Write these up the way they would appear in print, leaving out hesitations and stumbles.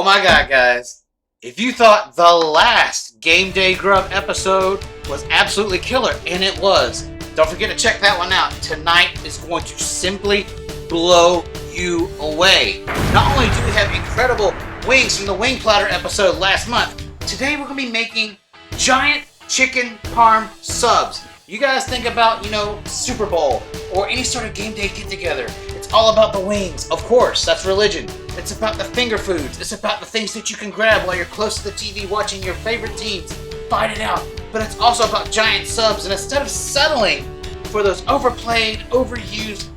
my God, guys. If you thought the last Game Day Grub episode was absolutely killer, and it was, don't forget to check that one out. Tonight is going to simply blow you away. Not only do we have incredible wings from the wing platter episode last month, today we're going to be making giant chicken parm subs. You guys think about, Super Bowl or any sort of game day get together. It's all about the wings. Of course, that's religion. It's about the finger foods. It's about the things that you can grab while you're close to the TV watching your favorite teams fight it out. But it's also about giant subs. And instead of settling for those overplayed, overused,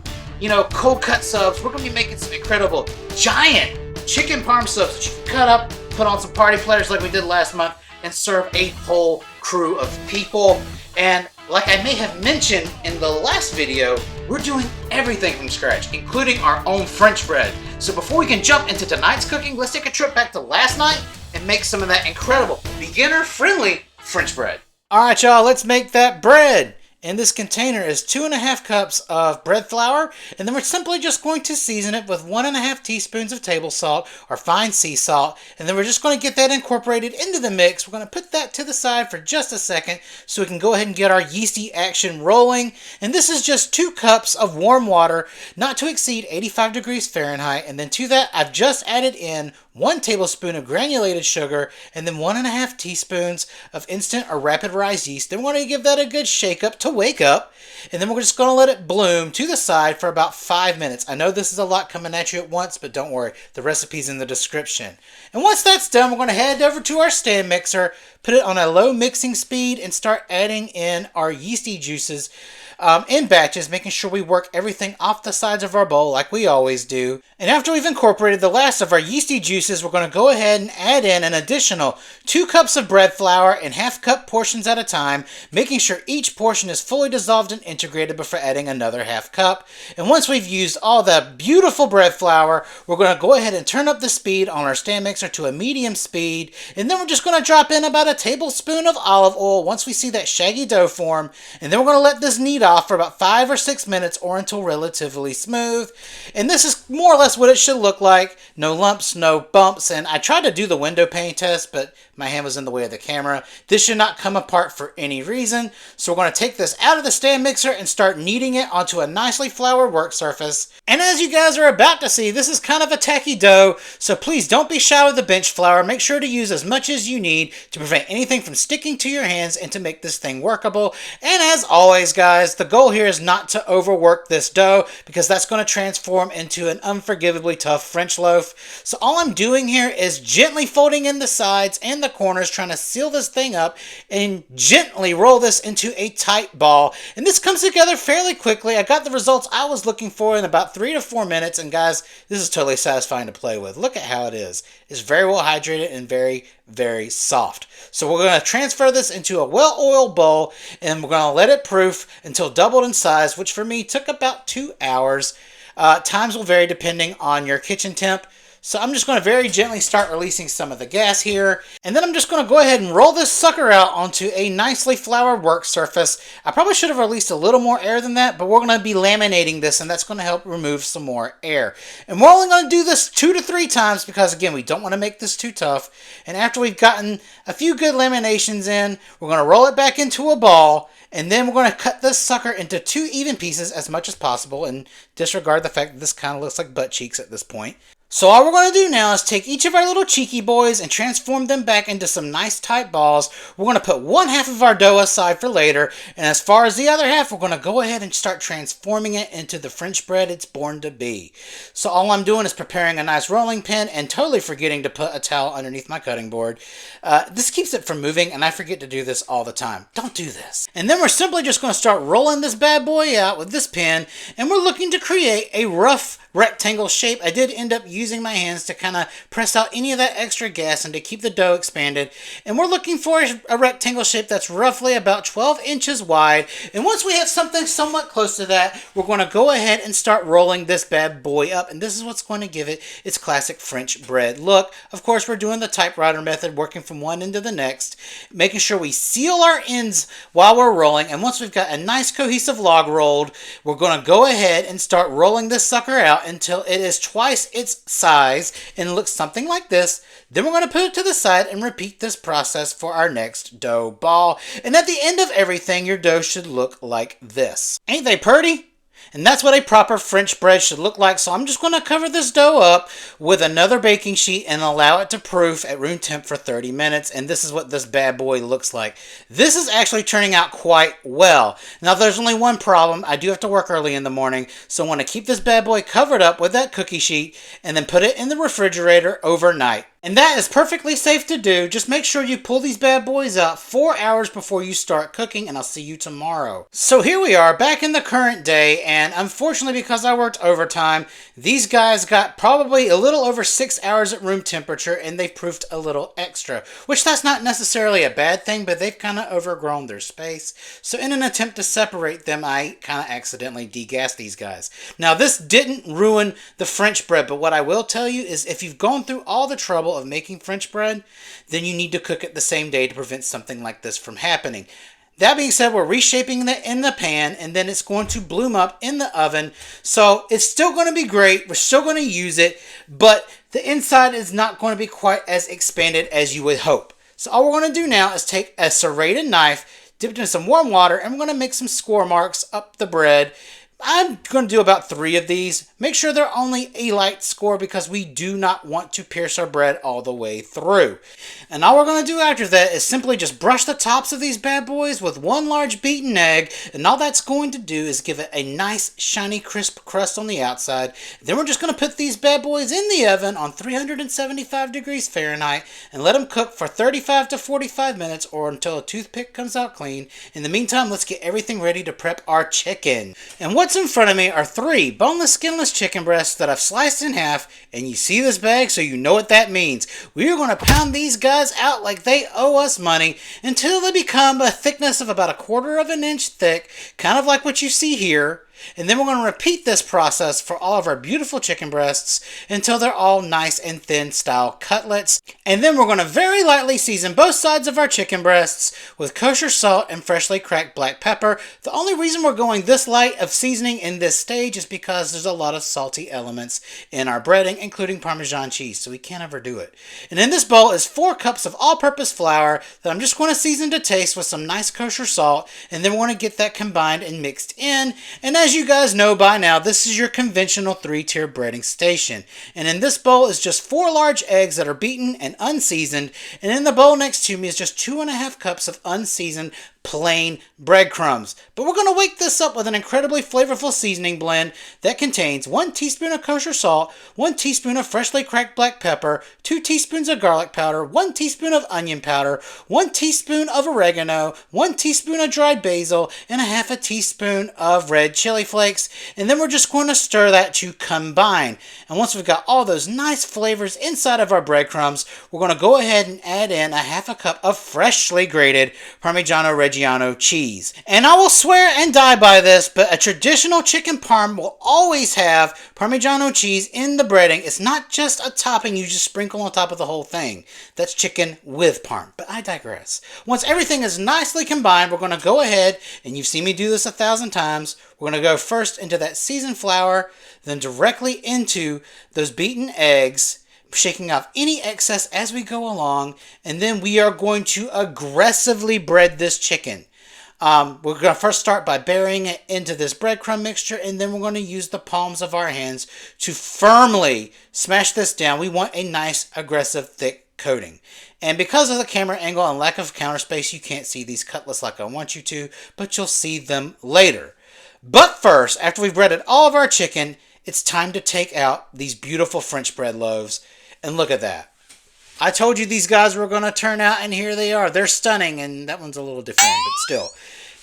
cold cut subs, we're going to be making some incredible giant chicken parm subs that you can cut up, put on some party platters like we did last month, and serve a whole crew of people. And like I may have mentioned in the last video, we're doing everything from scratch, including our own French bread. So before we can jump into tonight's cooking, let's take a trip back to last night and make some of that incredible, beginner-friendly French bread. All right, y'all, let's make that bread. In this container is 2.5 cups of bread flour, and then we're simply just going to season it with 1.5 teaspoons of table salt or fine sea salt, and then we're just going to get that incorporated into the mix. We're going to put that to the side for just a second so we can go ahead and get our yeasty action rolling. And this is just 2 cups of warm water, not to exceed 85 degrees Fahrenheit, and then to that I've just added in 1 tablespoon of granulated sugar, and then 1.5 teaspoons of instant or rapid rise yeast. Then we're going to give that a good shake up to wake up, and then we're just going to let it bloom to the side for about 5 minutes. I know this is a lot coming at you at once, but don't worry, the recipe's in the description. And once that's done, we're going to head over to our stand mixer, put it on a low mixing speed, and start adding in our yeasty juices in batches, making sure we work everything off the sides of our bowl like we always do. And after we've incorporated the last of our yeasty juices, we're going to go ahead and add in an additional 2 cups of bread flour in half-cup portions at a time, making sure each portion is fully dissolved and integrated before adding another half cup. And once we've used all that beautiful bread flour, we're going to go ahead and turn up the speed on our stand mixer to a medium speed, and then we're just going to drop in about a tablespoon of olive oil once we see that shaggy dough form, and then we're going to let this knead off for about 5 or 6 minutes or until relatively smooth. And this is more or less what it should look like. No lumps, no bumps. And I tried to do the window pane test, but my hand was in the way of the camera. This should not come apart for any reason. So we're going to take this out of the stand mixer and start kneading it onto a nicely floured work surface. And as you guys are about to see, this is kind of a tacky dough, so please don't be shy with the bench flour. Make sure to use as much as you need to prevent anything from sticking to your hands and to make this thing workable. And as always, guys, the goal here is not to overwork this dough, because that's going to transform into an unforgivably tough French loaf. So all I'm doing here is gently folding in the sides and the corners, trying to seal this thing up and gently roll this into a tight ball. And this comes together fairly quickly. I got the results I was looking for in about 3 to 4 minutes, and guys, this is totally satisfying to play with. Look at how it is. It's very well hydrated and very, very soft. So we're going to transfer this into a well-oiled bowl, and we're going to let it proof until doubled in size, which for me took about 2 hours. Times will vary depending on your kitchen temp. So I'm just going to very gently start releasing some of the gas here. And then I'm just going to go ahead and roll this sucker out onto a nicely floured work surface. I probably should have released a little more air than that, but we're going to be laminating this, and that's going to help remove some more air. And we're only going to do this 2 to 3 times because, again, we don't want to make this too tough. And after we've gotten a few good laminations in, we're going to roll it back into a ball. And then we're going to cut this sucker into 2 even pieces as much as possible, and disregard the fact that this kind of looks like butt cheeks at this point. So all we're going to do now is take each of our little cheeky boys and transform them back into some nice tight balls. We're going to put 1/2 of our dough aside for later, and as far as the other half, we're going to go ahead and start transforming it into the French bread it's born to be. So all I'm doing is preparing a nice rolling pin and totally forgetting to put a towel underneath my cutting board. This keeps it from moving, and I forget to do this all the time. Don't do this. And then we're simply just going to start rolling this bad boy out with this pin, and we're looking to create a rough rectangle shape. I did end up using my hands to kind of press out any of that extra gas and to keep the dough expanded. And we're looking for a rectangle shape that's roughly about 12 inches wide. And once we have something somewhat close to that, we're going to go ahead and start rolling this bad boy up. And this is what's going to give it its classic French bread look. Of course, we're doing the typewriter method, working from one end to the next, making sure we seal our ends while we're rolling. And once we've got a nice cohesive log rolled, we're going to go ahead and start rolling this sucker out until it is twice its size and looks something like this. Then we're going to put it to the side and repeat this process for our next dough ball. And at the end of everything, your dough should look like this. Ain't they pretty? And that's what a proper French bread should look like. So I'm just going to cover this dough up with another baking sheet and allow it to proof at room temp for 30 minutes. And this is what this bad boy looks like. This is actually turning out quite well. Now there's only one problem. I do have to work early in the morning. So I want to keep this bad boy covered up with that cookie sheet and then put it in the refrigerator overnight. And that is perfectly safe to do. Just make sure you pull these bad boys out 4 hours before you start cooking, and I'll see you tomorrow. So here we are back in the current day, and unfortunately because I worked overtime, these guys got probably a little over 6 hours at room temperature, and they've proofed a little extra, which that's not necessarily a bad thing, but they've kind of overgrown their space. So in an attempt to separate them, I kind of accidentally degassed these guys. Now this didn't ruin the French bread, but what I will tell you is if you've gone through all the trouble of making French bread, then you need to cook it the same day to prevent something like this from happening. That being said, we're reshaping it in the pan, and then it's going to bloom up in the oven. So it's still going to be great. We're still going to use it, but the inside is not going to be quite as expanded as you would hope. So all we're going to do now is take a serrated knife, dip it in some warm water, and we're going to make some score marks up the bread. I'm going to do about 3 of these. Make sure they're only a light score because we do not want to pierce our bread all the way through. And all we're going to do after that is simply just brush the tops of these bad boys with 1 large beaten egg. And all that's going to do is give it a nice shiny crisp crust on the outside. Then we're just going to put these bad boys in the oven on 375 degrees Fahrenheit and let them cook for 35 to 45 minutes or until a toothpick comes out clean. In the meantime, let's get everything ready to prep our chicken. And what's in front of me are 3 boneless, skinless chicken breasts that I've sliced in half, and you see this bag, so you know what that means. We are going to pound these guys out like they owe us money until they become a thickness of about 1/4 of an inch thick, kind of like what you see here. And then we're going to repeat this process for all of our beautiful chicken breasts until they're all nice and thin style cutlets. And then we're going to very lightly season both sides of our chicken breasts with kosher salt and freshly cracked black pepper. The only reason we're going this light of seasoning in this stage is because there's a lot of salty elements in our breading, including Parmesan cheese, so we can't overdo it. And in this bowl is 4 cups of all-purpose flour that I'm just going to season to taste with some nice kosher salt, and then we're going to get that combined and mixed in. And as you guys know by now, this is your conventional 3-tier breading station. And in this bowl is just 4 large eggs that are beaten and unseasoned. And in the bowl next to me is just 2.5 cups of unseasoned plain breadcrumbs. But we're going to wake this up with an incredibly flavorful seasoning blend that contains 1 teaspoon of kosher salt, 1 teaspoon of freshly cracked black pepper, 2 teaspoons of garlic powder, 1 teaspoon of onion powder, 1 teaspoon of oregano, 1 teaspoon of dried basil, and 1/2 teaspoon of red chili flakes. And then we're just going to stir that to combine. And once we've got all those nice flavors inside of our breadcrumbs, we're going to go ahead and add in 1/2 cup of freshly grated Parmigiano Reggiano cheese. And I will swear and die by this, but a traditional chicken parm will always have Parmigiano cheese in the breading. It's not just a topping you just sprinkle on top of the whole thing. That's chicken with parm, but I digress. Once everything is nicely combined, we're going to go ahead, and you've seen me do this 1,000 times, we're going to go first into that seasoned flour, then directly into those beaten eggs, shaking off any excess as we go along, and then we are going to aggressively bread this chicken. We're going to first start by burying it into this breadcrumb mixture, and then we're going to use the palms of our hands to firmly smash this down. We want a nice, aggressive, thick coating. And because of the camera angle and lack of counter space, you can't see these cutlets like I want you to, but you'll see them later. But first, after we've breaded all of our chicken, it's time to take out these beautiful French bread loaves. And look at that. I told you these guys were going to turn out, and here they are. They're stunning, and that one's a little deformed, but still.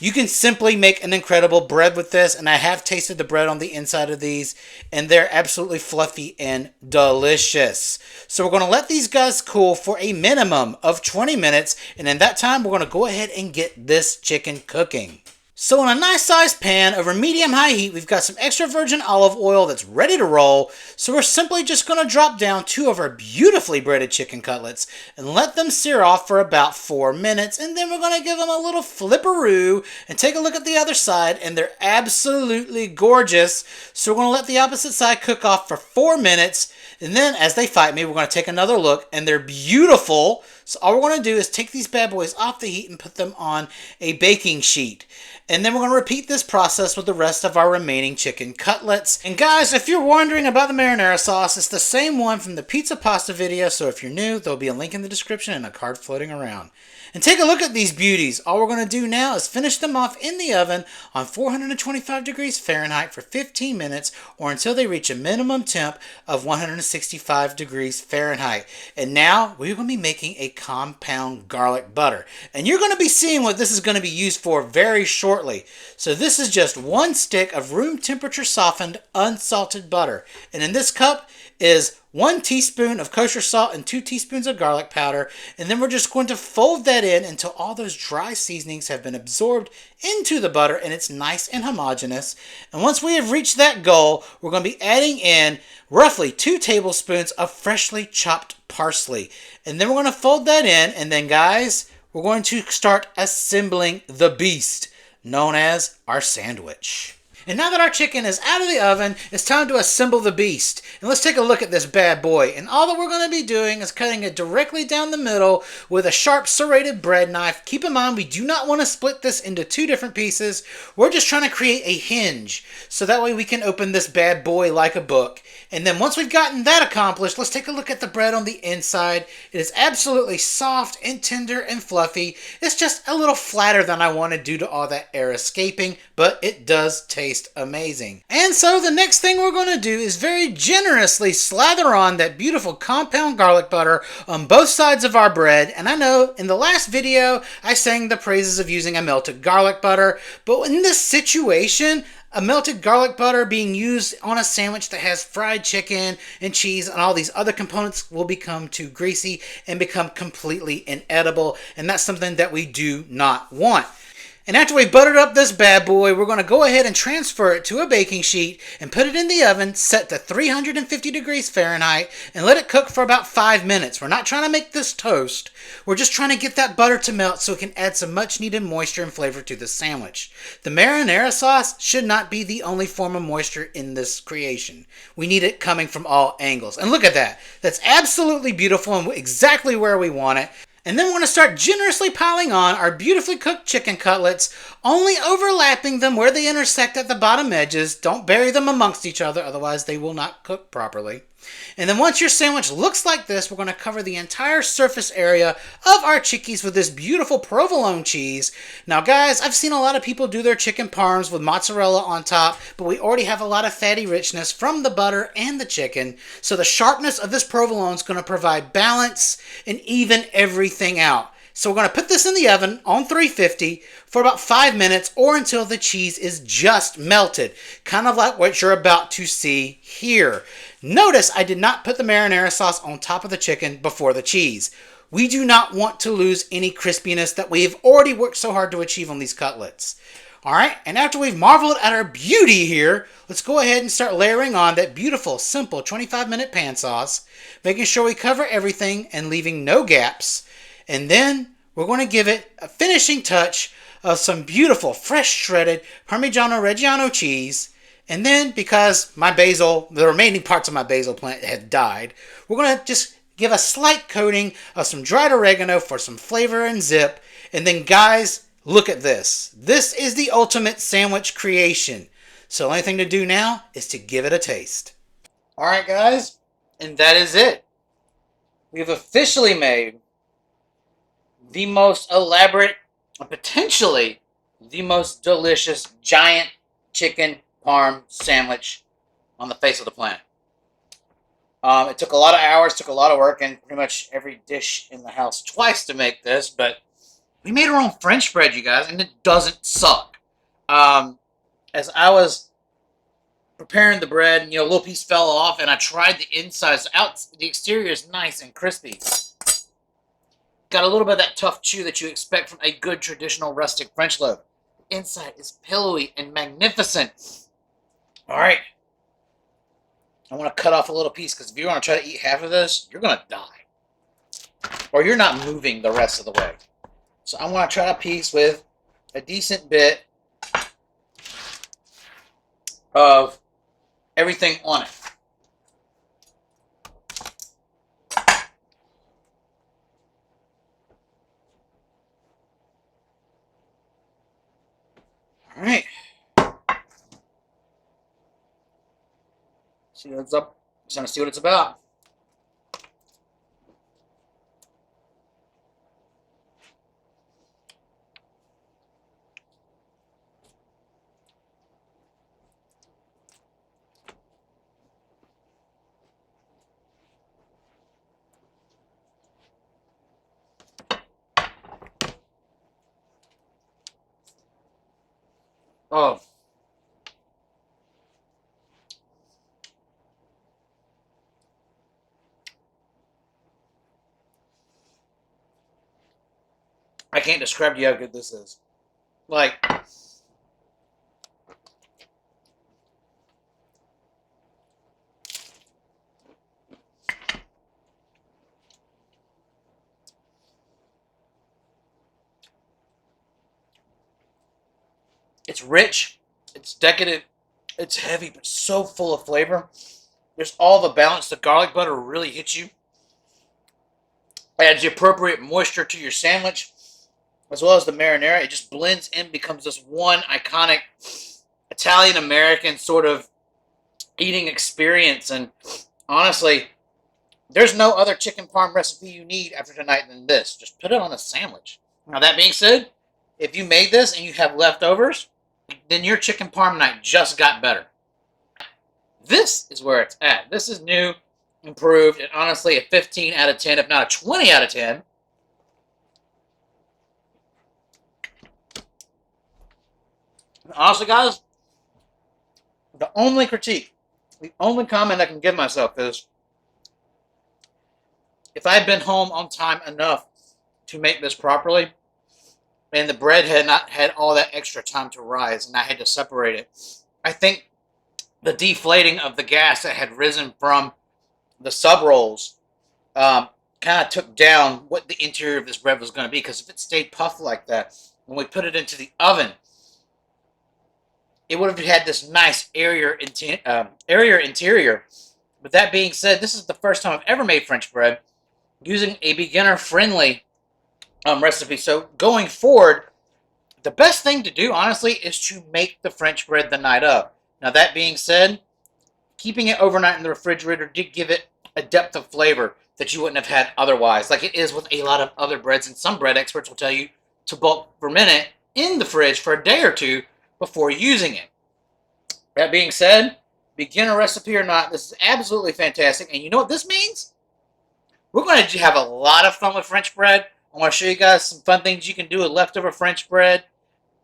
You can simply make an incredible bread with this, and I have tasted the bread on the inside of these, and they're absolutely fluffy and delicious. So we're going to let these guys cool for a minimum of 20 minutes, and in that time, we're going to go ahead and get this chicken cooking. So in a nice sized pan over medium-high heat, we've got some extra virgin olive oil that's ready to roll. So we're simply just going to drop down 2 of our beautifully breaded chicken cutlets and let them sear off for about 4 minutes. And then we're going to give them a little flipperoo and take a look at the other side, and they're absolutely gorgeous. So we're going to let the opposite side cook off for 4 minutes. And then as they fight me, we're going to take another look, and they're beautiful. So all we're going to do is take these bad boys off the heat and put them on a baking sheet. And then we're going to repeat this process with the rest of our remaining chicken cutlets. And guys, if you're wondering about the marinara sauce, it's the same one from the pizza pasta video. So if you're new, there'll be a link in the description and a card floating around. And take a look at these beauties. All we're going to do now is finish them off in the oven on 425 degrees Fahrenheit for 15 minutes, or until they reach a minimum temp of 165 degrees Fahrenheit. And now we're going to be making a compound garlic butter. And you're going to be seeing what this is going to be used for very shortly. So this is just 1 stick of room temperature softened unsalted butter. And in this cup is 1 teaspoon of kosher salt and 2 teaspoons of garlic powder. And then we're just going to fold that in until all those dry seasonings have been absorbed into the butter and it's nice and homogeneous. And once we have reached that goal, we're going to be adding in roughly 2 tablespoons of freshly chopped parsley. And then we're going to fold that in, and then guys, we're going to start assembling the beast known as our sandwich. And now that our chicken is out of the oven, it's time to assemble the beast. And let's take a look at this bad boy. And all that we're going to be doing is cutting it directly down the middle with a sharp serrated bread knife. Keep in mind, we do not want to split this into 2 different pieces. We're just trying to create a hinge, so that way we can open this bad boy like a book. And then once we've gotten that accomplished, let's take a look at the bread on the inside. It is absolutely soft and tender and fluffy. It's just a little flatter than I wanted due to all that air escaping, but it does taste amazing. And so the next thing we're going to do is very generously slather on that beautiful compound garlic butter on both sides of our bread. And I know in the last video I sang the praises of using a melted garlic butter, but in this situation, a melted garlic butter being used on a sandwich that has fried chicken and cheese and all these other components will become too greasy and become completely inedible. And that's something that we do not want. And after we've buttered up this bad boy, we're going to go ahead and transfer it to a baking sheet and put it in the oven set to 350 degrees Fahrenheit and let it cook for about 5 minutes. We're not trying to make this toast. We're just trying to get that butter to melt so it can add some much needed moisture and flavor to the sandwich. The marinara sauce should not be the only form of moisture in this creation. We need it coming from all angles. And look at that. That's absolutely beautiful and exactly where we want it. And then we're going to start generously piling on our beautifully cooked chicken cutlets, only overlapping them where they intersect at the bottom edges. Don't bury them amongst each other, otherwise they will not cook properly. And then once your sandwich looks like this, we're going to cover the entire surface area of our chickies with this beautiful provolone cheese. Now guys, I've seen a lot of people do their chicken parms with mozzarella on top, but we already have a lot of fatty richness from the butter and the chicken. So the sharpness of this provolone is going to provide balance and even everything out. So we're going to put this in the oven on 350 for about 5 minutes or until the cheese is just melted. Kind of like what you're about to see here. Notice I did not put the marinara sauce on top of the chicken before the cheese. We do not want to lose any crispiness that we've already worked so hard to achieve on these cutlets. Alright, and after we've marveled at our beauty here, let's go ahead and start layering on that beautiful, simple 25-minute pan sauce, making sure we cover everything and leaving no gaps. And then we're going to give it a finishing touch of some beautiful, fresh shredded Parmigiano Reggiano cheese. And then, because my basil, the remaining parts of my basil plant had died, we're going to just give a slight coating of some dried oregano for some flavor and zip. And then, guys, look at this. This is the ultimate sandwich creation. So the only thing to do now is to give it a taste. All right, guys, and that is it. We've officially made the most elaborate, potentially the most delicious giant chicken parm sandwich on the face of the planet. It took a lot of hours, took a lot of work, and pretty much every dish in the house twice to make this, but we made our own French bread, you guys, and it doesn't suck. As I was preparing the bread, and, a little piece fell off, and I tried the inside. So the exterior is nice and crispy. Got a little bit of that tough chew that you expect from a good traditional rustic French loaf. inside is pillowy and magnificent. All right. I want to cut off a little piece because if you want to try to eat half of this, you're going to die. Or you're not moving the rest of the way. So I want to try a piece with a decent bit of everything on it. All right. See what's up. Just want to see what it's about. Oh. I can't describe to you how good this is. Like, it's rich, it's decadent, it's heavy, but so full of flavor. There's all the balance. The garlic butter really hits you. Adds the appropriate moisture to your sandwich, as well as the marinara. It just blends in, becomes this one iconic Italian-American sort of eating experience. And honestly, there's no other chicken parm recipe you need after tonight than this. Just put it on a sandwich. Now, that being said, if you made this and you have leftovers, then your chicken parm night just got better. This is where it's at. This is new, improved, and honestly a 15 out of 10, if not a 20 out of 10. Honestly, guys, the only critique, the only comment I can give myself is, if I had been home on time enough to make this properly, and the bread had not had all that extra time to rise, and I had to separate it, I think the deflating of the gas that had risen from the sub rolls kind of took down what the interior of this bread was going to be. Because if it stayed puffed like that, when we put it into the oven, it would have had this nice airier interior. But that being said, this is the first time I've ever made French bread using a beginner-friendly recipe. So going forward, the best thing to do, honestly, is to make the French bread the night of. Now, that being said, keeping it overnight in the refrigerator did give it a depth of flavor that you wouldn't have had otherwise, like it is with a lot of other breads. And some bread experts will tell you to bulk ferment it in the fridge for a day or two before using it. That being said, beginner recipe or not, this is absolutely fantastic. And you know what this means? We're going to have a lot of fun with French bread. I want to show you guys some fun things you can do with leftover French bread,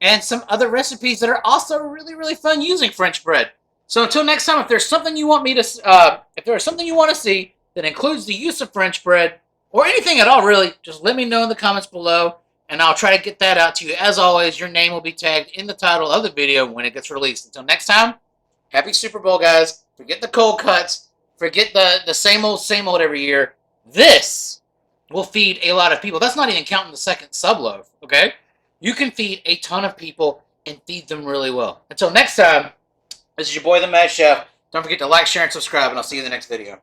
and some other recipes that are also really, really fun using French bread. So until next time, if there's something you want me to, if there's something you want to see that includes the use of French bread, or anything at all, really, just let me know in the comments below, and I'll try to get that out to you. As always, your name will be tagged in the title of the video when it gets released. Until next time, happy Super Bowl, guys. Forget the cold cuts. Forget the same old every year. This will feed a lot of people. That's not even counting the second sub loaf, okay? You can feed a ton of people and feed them really well. Until next time, this is your boy, the Mad Chef. Don't forget to like, share, and subscribe, and I'll see you in the next video.